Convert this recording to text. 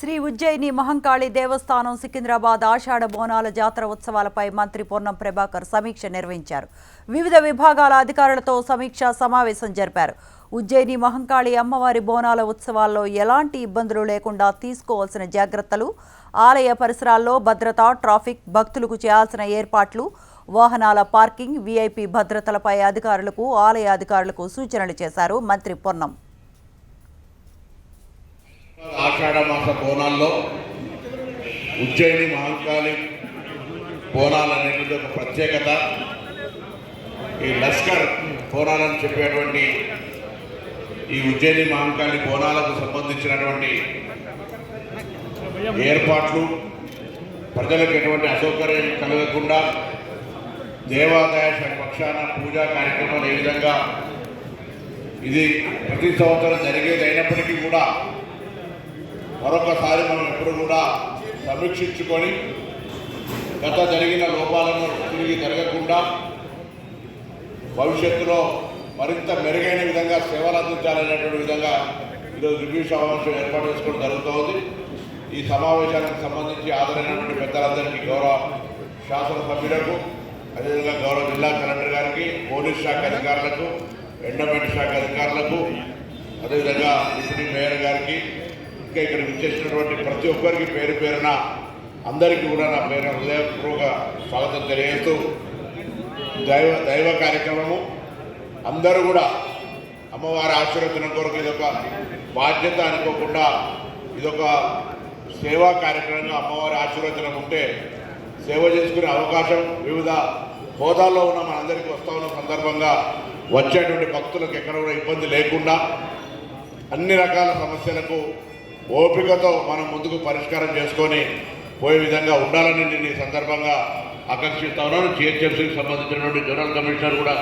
శ్రీ ఉజ్జయిని మహంకాళి దేవస్థానం సికింద్రాబాద్ ఆషాఢ బోనాల జాతర ఉత్సవాలపై మంత్రి పొన్నం ప్రభాకర్ సమీక్ష నిర్వహించారు. వివిధ విభాగాల అధికారులతో సమీక్షా సమావేశం జరిపారు. ఉజ్జయిని మహంకాళి అమ్మవారి బోనాల ఉత్సవాల్లో ఎలాంటి ఇబ్బందులు లేకుండా తీసుకోవాల్సిన జాగ్రత్తలు, ఆలయ పరిసరాల్లో భద్రత, ట్రాఫిక్, భక్తులకు చేయాల్సిన ఏర్పాట్లు, వాహనాల పార్కింగ్, వీఐపీ భద్రతలపై అధికారులకు, ఆలయ అధికారులకు సూచనలు చేశారు మంత్రి పొన్నం. ఆషాఢ మాస బోనాల్లో ఉజ్జయిని మహంకాళి బోనాలు అనేటువంటి ఒక ప్రత్యేకత. ఈ లష్కర్ బోనాలని చెప్పేటువంటి ఈ ఉజ్జయిని మహంకాళి బోనాలకు సంబంధించినటువంటి ఏర్పాట్లు, ప్రజలకు ఎటువంటి అసౌకర్యం కలగకుండా దేవాదాయ పక్షాన పూజా కార్యక్రమాలు ఏ విధంగా ఇది ప్రతి సంవత్సరం జరిగేది అయినప్పటికీ కూడా మరొకసారి మనం ఎప్పుడు కూడా సమీక్షించుకొని గత జరిగిన లోపాలను తిరిగి జరగకుండా భవిష్యత్తులో మరింత మెరుగైన విధంగా సేవలు అందించాలనేటువంటి విధంగా ఈరోజు రివ్యూ సమావేశం ఏర్పాటు చేసుకోవడం జరుగుతోంది. ఈ సమావేశానికి సంబంధించి హాజరైనటువంటి పెద్దలందరికీ, గౌరవ శాసనసభ్యులకు, అదేవిధంగా గౌరవ జిల్లా కలెక్టర్ గారికి, పోలీస్ శాఖ అధికారులకు, ఎండోమెంట్ శాఖ అధికారులకు, అదేవిధంగా డిప్యూటీ మేయర్ గారికి, ఇంకా ఇక్కడ విచ్చేసినటువంటి ప్రతి ఒక్కరికి పేరు పేరున అందరికీ కూడా నా పేరు హృదయపూర్వక స్వాగతం తెలియజేస్తూ, దైవ కార్యక్రమము అందరూ కూడా అమ్మవారి ఆశీర్వచనం కొరకు ఇదొక బాధ్యత అనుకోకుండా ఇదొక సేవా కార్యక్రమంగా అమ్మవారి ఆశీర్వచనం ఉంటే సేవ చేసుకునే అవకాశం వివిధ హోదాల్లో ఉన్న మనందరికీ వస్తూ ఉన్న సందర్భంగా వచ్చేటువంటి భక్తులకు ఎక్కడ కూడా ఇబ్బంది లేకుండా అన్ని రకాల సమస్యలకు ఓపికతో మనం ముందుకు పరిష్కారం చేసుకొని పోయే విధంగా ఉండాలని నేను ఈ సందర్భంగా ఆకాంక్షిస్తా ఉన్నాను. జిహెచ్ఎంసీకి సంబంధించినటువంటి జనరల్ కమిషనర్ కూడా